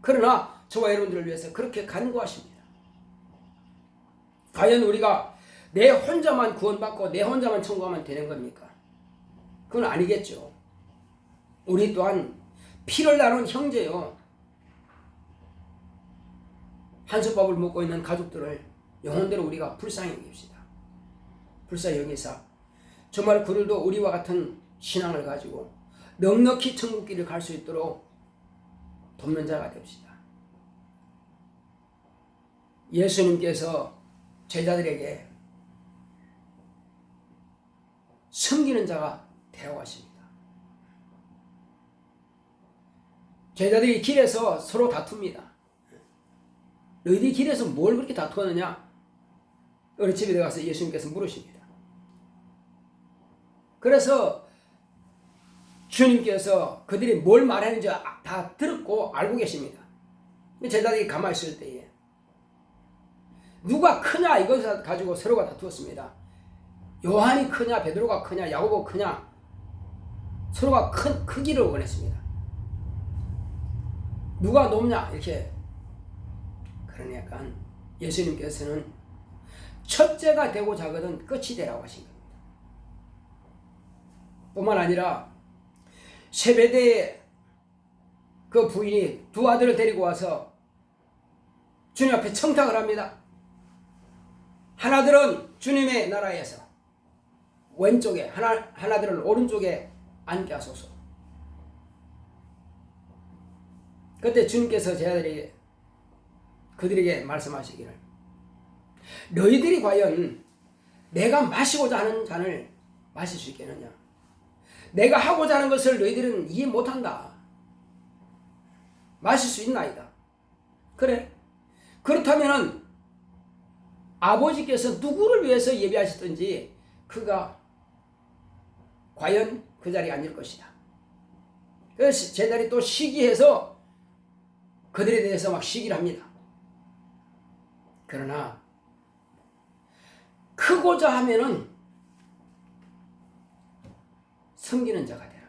A: 그러나 저와 여러분들을 위해서 그렇게 간구하십니다. 과연 우리가 내 혼자만 구원받고 내 혼자만 천국하면 되는 겁니까? 그건 아니겠죠. 우리 또한 피를 나눈 형제요, 한솥밥을 먹고 있는 가족들을 영혼대로 우리가 불쌍히 여깁시다. 불쌍히 여기사 정말 그들도 우리와 같은 신앙을 가지고 넉넉히 천국길을 갈 수 있도록 돕는 자가 됩시다. 예수님께서 제자들에게 섬기는 자가 되라고 하십니다. 제자들이 길에서 서로 다툽니다. 너희들이 길에서 뭘 그렇게 다투었느냐? 어느 집에 들어가서 예수님께서 물으십니다. 그래서 주님께서 그들이 뭘 말하는지 다 들었고 알고 계십니다. 제자들이 가만히 있을 때에 누가 크냐 이것을 가지고 서로가 다투었습니다. 요한이 크냐 베드로가 크냐 야고보 크냐, 서로가 큰 크기를 원했습니다. 누가 높냐 이렇게. 그러니까 예수님께서는 첫째가 되고자 하거든 끝이 되라고 하신 겁니다. 뿐만 아니라 세베대의 그 부인이 두 아들을 데리고 와서 주님 앞에 청탁을 합니다. 하나들은 주님의 나라에서 왼쪽에, 하나들은 오른쪽에 앉게 하소서. 그때 주님께서 그들에게 말씀하시기를, 너희들이 과연 내가 마시고자 하는 잔을 마실 수 있겠느냐? 내가 하고자 하는 것을 너희들은 이해 못한다. 마실 수 있나이다. 그래. 그렇다면은 아버지께서 누구를 위해서 예비하셨든지 그가 과연 그 자리에 앉을 것이다. 그래서 제자리 또 시기해서 그들에 대해서 막 시기를 합니다. 그러나 크고자 하면은 섬기는 자가 되라.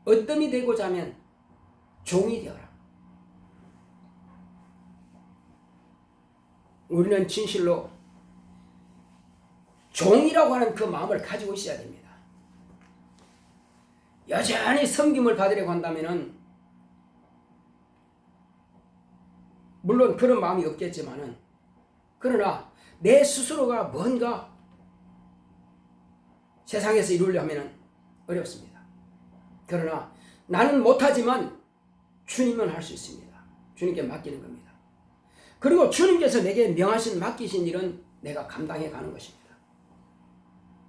A: 어뜸이 되고자 하면 종이 되어라. 우리는 진실로 종이라고 하는 그 마음을 가지고 있어야 됩니다. 여전히 섬김을 받으려고 한다면은 물론 그런 마음이 없겠지만은 그러나 내 스스로가 뭔가 세상에서 이루려 하면은 어렵습니다. 그러나 나는 못하지만 주님은 할 수 있습니다. 주님께 맡기는 겁니다. 그리고 주님께서 내게 명하신 맡기신 일은 내가 감당해 가는 것입니다.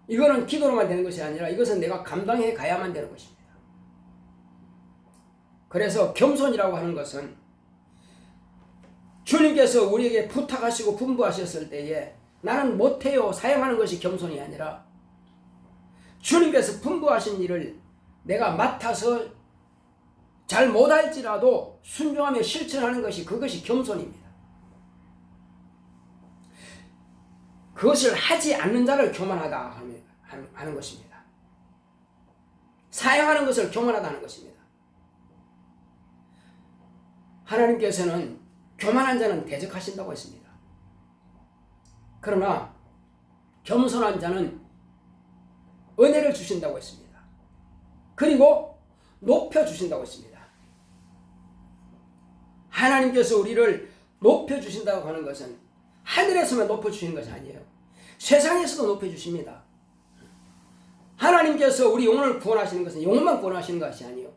A: 이거는 기도로만 되는 것이 아니라 이것은 내가 감당해 가야만 되는 것입니다. 그래서 겸손이라고 하는 것은 주님께서 우리에게 부탁하시고 분부하셨을 때에 나는 못해요 사용하는 것이 겸손이 아니라 주님께서 분부하신 일을 내가 맡아서 잘 못할지라도 순종하며 실천하는 것이 그것이 겸손입니다. 그것을 하지 않는 자를 교만하다 하는 것입니다. 사용하는 것을 교만하다 하는 것입니다. 하나님께서는 교만한 자는 대적하신다고 했습니다. 그러나 겸손한 자는 은혜를 주신다고 했습니다. 그리고 높여주신다고 했습니다. 하나님께서 우리를 높여주신다고 하는 것은 하늘에서만 높여주시는 것이 아니에요. 세상에서도 높여주십니다. 하나님께서 우리 영혼을 구원하시는 것은 영혼만 구원하시는 것이 아니에요.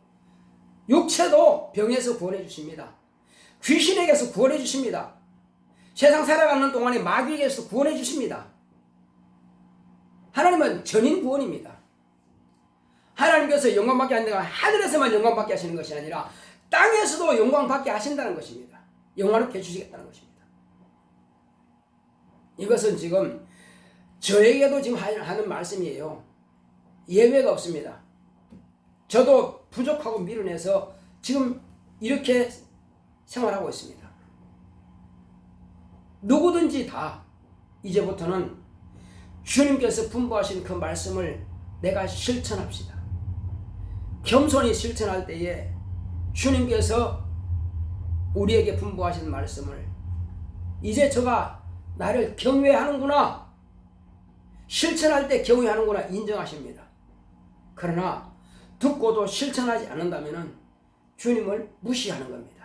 A: 육체도 병에서 구원해 주십니다. 귀신에게서 구원해 주십니다. 세상 살아가는 동안에 마귀에게서 구원해 주십니다. 하나님은 전인 구원입니다. 하나님께서 영광받게 하는 하늘에서만 영광받게 하시는 것이 아니라 땅에서도 영광받게 하신다는 것입니다. 영광롭게 해주시겠다는 것입니다. 이것은 지금 저에게도 지금 하는 말씀이에요. 예외가 없습니다. 저도 부족하고 미련해서 지금 이렇게 생활하고 있습니다. 누구든지 다 이제부터는 주님께서 분부하신 그 말씀을 내가 실천합시다. 겸손히 실천할 때에 주님께서 우리에게 분부하신 말씀을 이제 저가 나를 경외하는구나, 실천할 때 경외하는구나 인정하십니다. 그러나 듣고도 실천하지 않는다면 주님을 무시하는 겁니다.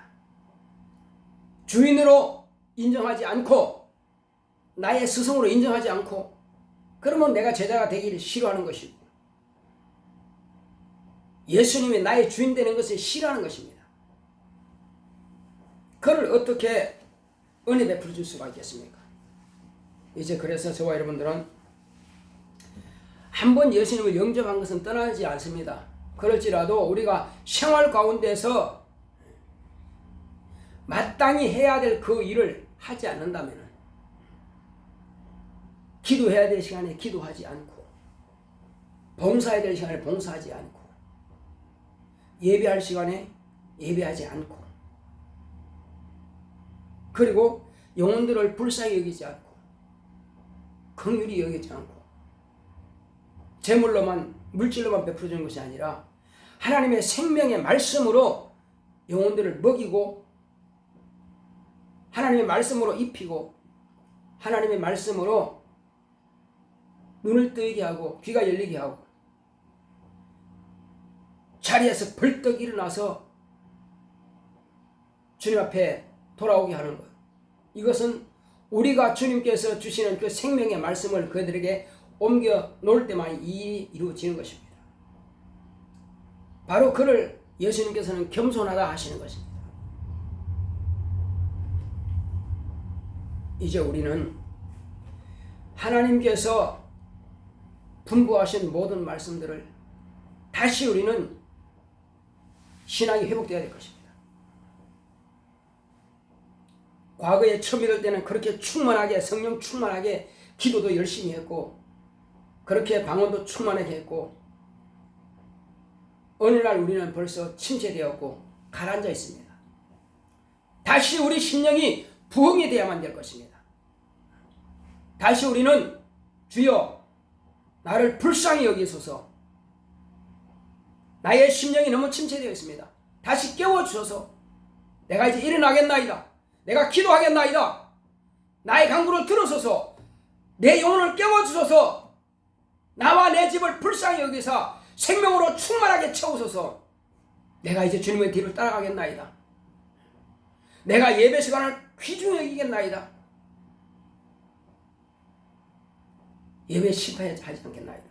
A: 주인으로 인정하지 않고 나의 스승으로 인정하지 않고 그러면 내가 제자가 되기를 싫어하는 것이고 예수님이 나의 주인 되는 것을 싫어하는 것입니다. 그를 어떻게 은혜 베풀어 줄 수가 있겠습니까? 이제 그래서 저와 여러분들은 한번 예수님을 영접한 것은 떠나지 않습니다. 그럴지라도 우리가 생활 가운데서 마땅히 해야 될 그 일을 하지 않는다면 기도해야 될 시간에 기도하지 않고 봉사해야 될 시간에 봉사하지 않고 예배할 시간에 예배하지 않고 그리고 영혼들을 불쌍히 여기지 않고 긍휼히 여기지 않고 재물로만 물질로만 베풀어주는 것이 아니라 하나님의 생명의 말씀으로 영혼들을 먹이고 하나님의 말씀으로 입히고 하나님의 말씀으로 눈을 뜨게 하고 귀가 열리게 하고 자리에서 벌떡 일어나서 주님 앞에 돌아오게 하는 것. 이것은 우리가 주님께서 주시는 그 생명의 말씀을 그들에게 옮겨 놓을 때만 이루어지는 것입니다. 바로 그를 예수님께서는 겸손하다 하시는 것입니다. 이제 우리는 하나님께서 분부하신 모든 말씀들을 다시 우리는 신앙이 회복되어야 될 것입니다. 과거에 처음 믿을 때는 그렇게 충만하게, 성령 충만하게 기도도 열심히 했고, 그렇게 방언도 충만하게 했고, 어느 날 우리는 벌써 침체되었고 가라앉아 있습니다. 다시 우리 심령이 부흥이 되어야만 될 것입니다. 다시 우리는 주여 나를 불쌍히 여기소서, 나의 심령이 너무 침체되어 있습니다. 다시 깨워주셔서 내가 이제 일어나겠나이다, 내가 기도하겠나이다, 나의 간구를 들으소서, 내 영혼을 깨워주소서, 나와 내 집을 불쌍히 여기사 생명으로 충만하게 채우소서, 내가 이제 주님의 뒤를 따라가겠나이다, 내가 예배 시간을 귀중히 여기겠나이다, 예배 실패하지 않겠나이다,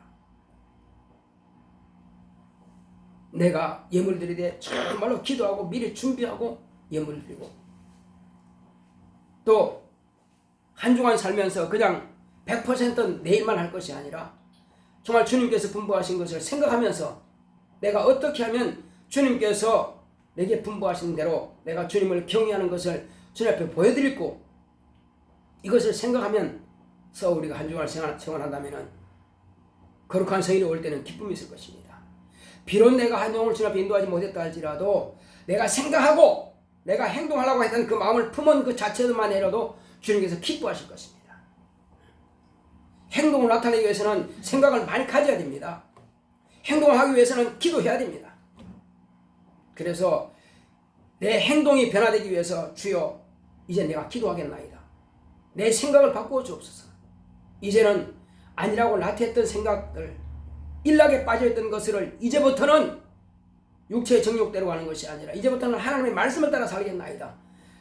A: 내가 예물 드리되 정말로 기도하고 미리 준비하고 예물 드리고, 또 한 주간 살면서 그냥 100% 내일만 할 것이 아니라 정말 주님께서 분부하신 것을 생각하면서 내가 어떻게 하면 주님께서 내게 분부하신 대로 내가 주님을 경외하는 것을 주님 앞에 보여드리고, 이것을 생각하면서 우리가 한 주간을 생활한다면 거룩한 성일이 올 때는 기쁨이 있을 것입니다. 비록 내가 한 영혼을 주님 앞에 인도하지 못했다 할지라도 내가 생각하고 내가 행동하려고 했던 그 마음을 품은 그 자체만이라도 주님께서 기뻐하실 것입니다. 행동을 나타내기 위해서는 생각을 많이 가져야 됩니다. 행동을 하기 위해서는 기도해야 됩니다. 그래서 내 행동이 변화되기 위해서 주여 이제 내가 기도하겠나이다, 내 생각을 바꾸어 주옵소서, 이제는 아니라고 나태했던 생각들, 일락에 빠져있던 것을 이제부터는 육체의 정욕대로 가는 것이 아니라 이제부터는 하나님의 말씀을 따라 살겠나이다,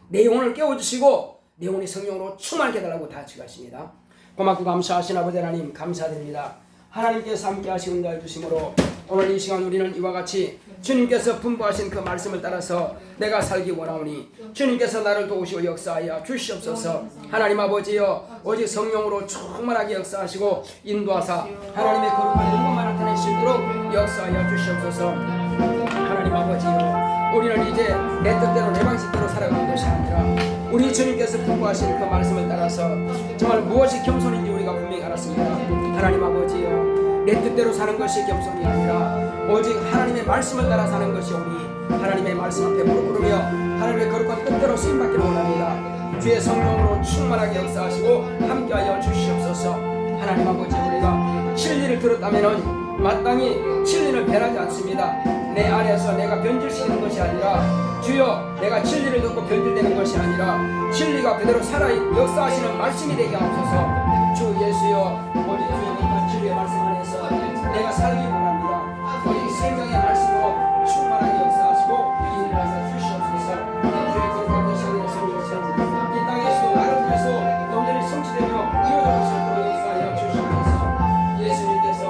A: 내 영혼을 깨워주시고 내 영혼이 성령으로 충만하게 해달라고 다 지가십니다. 고맙고 감사하신 아버지 하나님 감사드립니다. 하나님께서 함께 하시고 인도해 주심으로 오늘 이 시간 우리는 이와 같이 주님께서 분부하신 그 말씀을 따라서 내가 살기 원하오니 주님께서 나를 도우시고 역사하여 주시옵소서. 하나님 아버지여, 오직 성령으로 충만하게 역사하시고 인도하사 하나님의 거룩한 영광만 나타낼 수 있도록 역사하여 주시옵소서. 하나님 아버지여, 우리는 이제 내 뜻대로 내 방식대로 살아가는 것이 아니라 우리 주님께서 분부하신 그 말씀을 따라서 정말 무엇이 겸손인지 우리가 분명히 알았습니다. 하나님 아버지여, 내 뜻대로 사는 것이 겸손이 아니라 오직 하나님의 말씀을 따라 사는 것이 오니 하나님의 말씀 앞에 무릎 꿇으며 하나님의 거룩한 뜻대로 쓰임받기를 원합니다. 주의 성령으로 충만하게 역사하시고 함께하여 주시옵소서. 하나님 아버지, 우리가 진리를 들었다면 마땅히 진리를 변하지 않습니다. 내 안에서 내가 변질시키는 것이 아니라 주여 내가 진리를 듣고 변질되는 것이 아니라 진리가 그대로 살아 역사하시는 말씀이 되게 하옵소서. 주 예수여, 오직 주의 거룩한 진리의 말씀 안에서 내가 살기 원합니다. 오직 생명의 말씀으로 충만하게 역사하시고 인도하여 주시옵소서. 주의 거룩한 뜻을 성령처럼 이 땅에서 나를 위해서 온전히 성취되며 이루어질 수 있도록 역사하여 주시옵소서. 예수님께서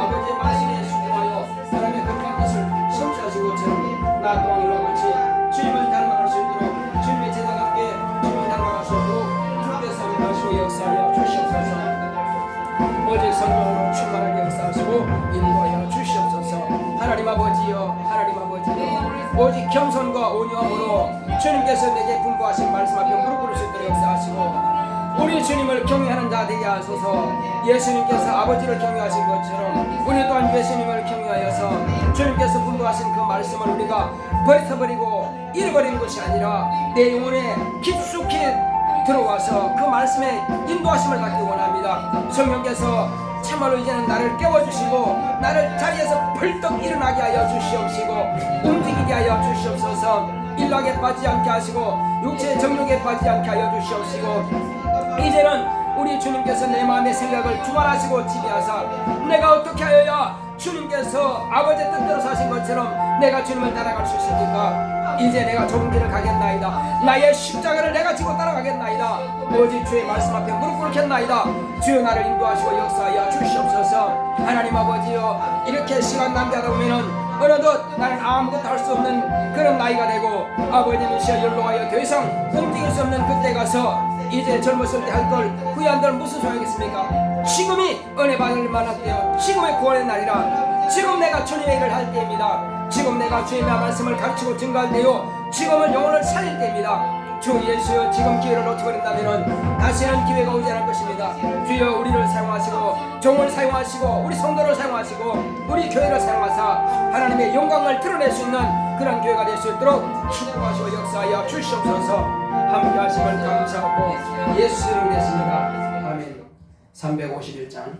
A: 아버지의 말씀에 순종하여 사람의 거룩한 뜻을 성취하신 것처럼 나 또한 이와 같이 주님을 닮아갈 수 있도록 주님의 제자답게 주님을 닮아갈 수 있도록 주께서 인도하시고 역사하여 주시옵소서. 오직 성령으로 충만하게 역사하시고 인도하여 주시옵소서. 하나님 아버지여, 하나님 아버지여, 오직 겸손과 온유함으로 주님께서 내게 분부하신 말씀 앞에 무릎 꿇을 수 있도록 역사하시고 우리 주님을 경외하는 자 되게 하소서. 예수님께서 아버지를 경외하신 것처럼 우리 또한 예수님을 경외하여서 주님께서 분부하신 그 말씀을 우리가 버려버리고 잃어버리는 것이 아니라 내 영혼에 깊숙이 들어와서 그 말씀에 인도하심을 받기 원합니다. 성령께서 참말로 이제는 나를 깨워주시고 나를 자리에서 벌떡 일어나게 하여 주시옵시고 움직이게 하여 주시옵소서. 일락에 빠지지 않게 하시고 육체의 정욕에 빠지지 않게 하여 주시옵시고 이제는 우리 주님께서 내 마음의 생각을 주관하시고 지배하사 내가 어떻게 하여야 주님께서 아버지의 뜻대로 사신 것처럼 내가 주님을 따라갈 수 있습니까? 이제 내가 좁은 길을 가겠나이다. 나의 십자가를 내가 지고 따라가겠나이다. 오직 주의 말씀 앞에 무릎 꿇겠나이다. 주여 나를 인도하시고 역사하여 주시옵소서. 하나님 아버지여, 이렇게 시간 낭비하다 보면은 어느덧 나는 아무것도 할 수 없는 그런 나이가 되고 아버님이시여 연로하여 더 이상 움직일 수 없는 그때 가서 이제 젊었을 때 할 걸 후회 한들 무슨 소용이겠습니까? 지금이 은혜 받을 만한 때요, 지금의 구원의 날이라. 지금 내가 주님의 일을 할 때입니다. 지금 내가 주님의 말씀을 가르치고 증거할 때요, 지금은 영혼을 살릴 때입니다. 주 예수여, 지금 기회를 놓쳐버린다면 다시는 기회가 오지 않을 것입니다. 주여, 우리를 사용하시고 종을 사용하시고 우리 성도를 사용하시고 우리 교회를 사용하사 하나님의 영광을 드러낼 수 있는 그런 교회가 될 수 있도록 축복하시고 역사하여 주시옵소서. 함께 하심을 감사하고 예수 이름으로 됐습니다. 아멘. 351장.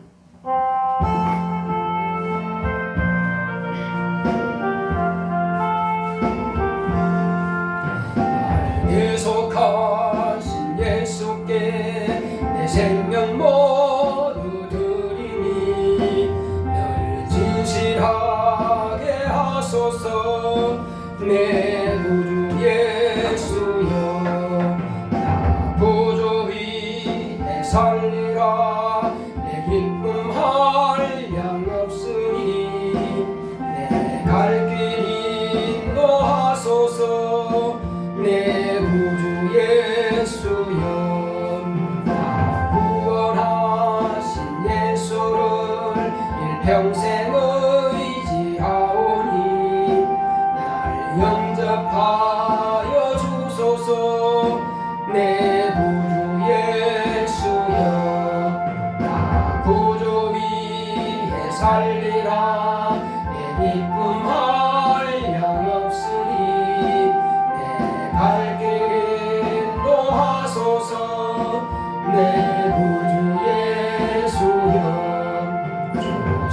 A: 계속하신 예수께 내 생명 모두 드리니 늘 진실하게 하소서. 내 구주 예수여, 나 구주 위에 살리라. 내 기쁨 한량 없으니 내 갈 길 인도하소서. 내 구주 예수여, 나 구원하신 예수를 일평생 의지하오니 날 영접하여 주소서. 내 구주 예수여, 나 구주 위에 살리라. 내 기쁨 한량 없으니 갈 길 인도하소서. 내 구주 예수여, 주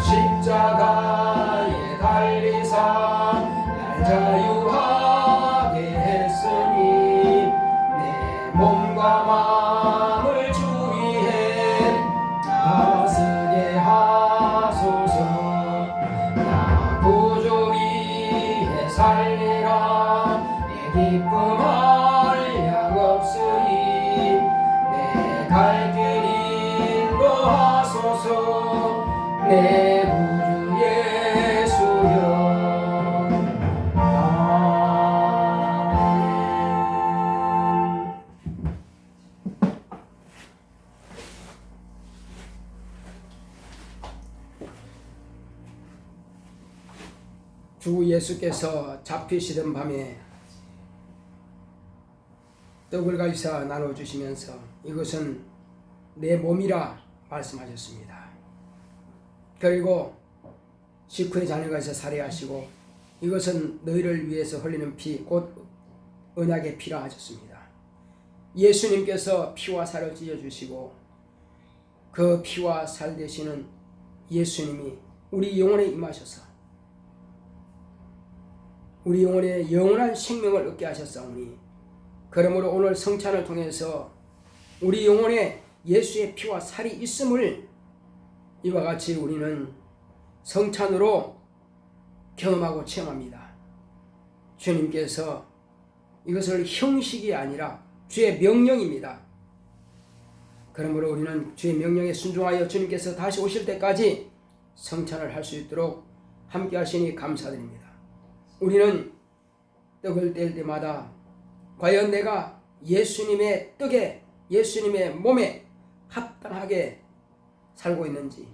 A: 십자가에 달리사 날 자유하게 했으니 내 몸과 마음을 주 위에 다스게 하소서. 나 구주 위에 살리라. 기쁨 한량 없으니 내 갈 길 인도하소서. 내 구주 예수여. 아멘. 주 예수께서 잡히시던 밤에 떡을 가지사 나눠주시면서 이것은 내 몸이라 말씀하셨습니다. 그리고 식후에 잔을 가지사 살해하시고 이것은 너희를 위해서 흘리는 피, 곧 언약의 피라 하셨습니다. 예수님께서 피와 살을 찢어주시고 그 피와 살 되시는 예수님이 우리 영혼에 임하셔서 우리 영혼에 영원한 생명을 얻게 하셨사오니, 그러므로 오늘 성찬을 통해서 우리 영혼에 예수의 피와 살이 있음을 이와 같이 우리는 성찬으로 경험하고 체험합니다. 주님께서 이것을 형식이 아니라 주의 명령입니다. 그러므로 우리는 주의 명령에 순종하여 주님께서 다시 오실 때까지 성찬을 할 수 있도록 함께 하시니 감사드립니다. 우리는 떡을 뗄 때마다 과연 내가 예수님의 떡에, 예수님의 몸에 합당하게 살고 있는지,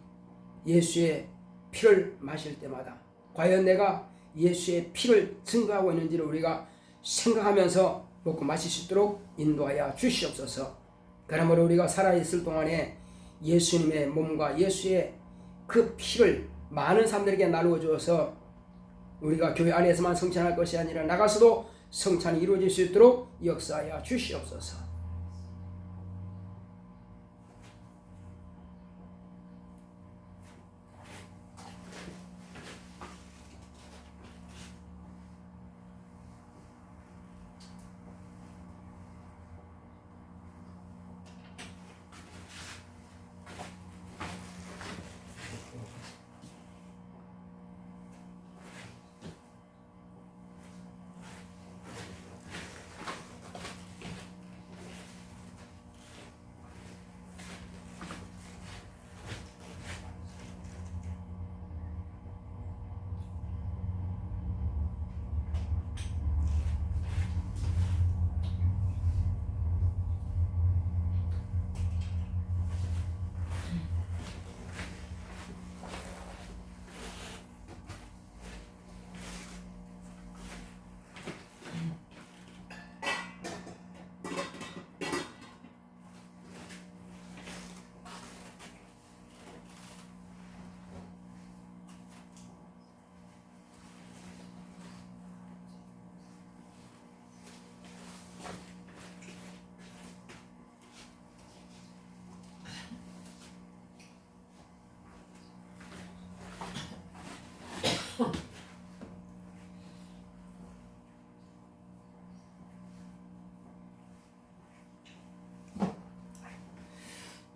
A: 예수의 피를 마실 때마다 과연 내가 예수의 피를 증거하고 있는지를 우리가 생각하면서 먹고 마실 수 있도록 인도하여 주시옵소서. 그러므로 우리가 살아있을 동안에 예수님의 몸과 예수의 그 피를 많은 사람들에게 나누어 주어서 우리가 교회 안에서만 성찬할 것이 아니라 나가서도 성찬이 이루어질 수 있도록 역사하여 주시옵소서.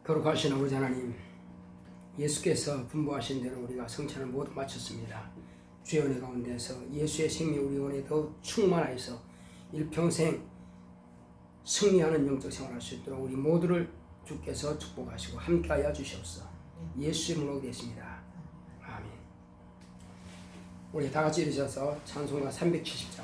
A: 거룩하신 아버지 하나님, 예수께서 분부하신 대로 우리가 성찬을 모두 마쳤습니다. 주의 은혜 가운데서 예수의 생명 우리 영혼에 더 충만하여서 일평생 승리하는 영적 생활할 수 있도록 우리 모두를 주께서 축복하시고 함께하여 주시옵소서. 예수의 이름으로 기도했습니다. 아멘. 우리 다 같이 일으셔서 찬송가 370장.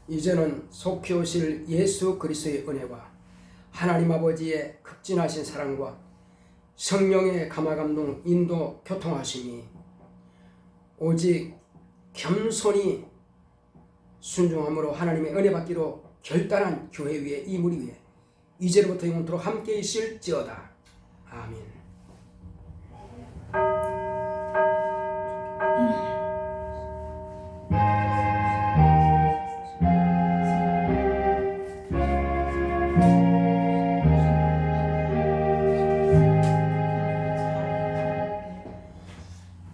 A: 이제는 속히 오실 예수 그리스도의 은혜와 하나님 아버지의 극진하신 사랑과 성령의 감화감동 인도 교통하심이 오직 겸손히 순종함으로 하나님의 은혜 받기로 결단한 교회 위에 이 무리 위에 이제부터 영원토록 함께 있을지어다. 아멘.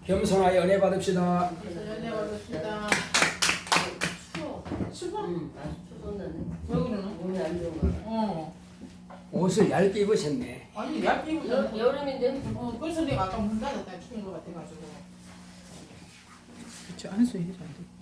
A: 겸손하여 은혜 받읍시다.
B: 은혜 받읍시다. 추워.
C: 왜 그러나? 몸이 안 좋은 거야.
A: 옷을 얇게 입으셨네.
B: 아니 얇게 입으면
C: 여름인데.
B: 그래서 내가 아까 문 닫았다 추운 거 같아가지고.
D: 그쵸, 한수 이해도 안 돼.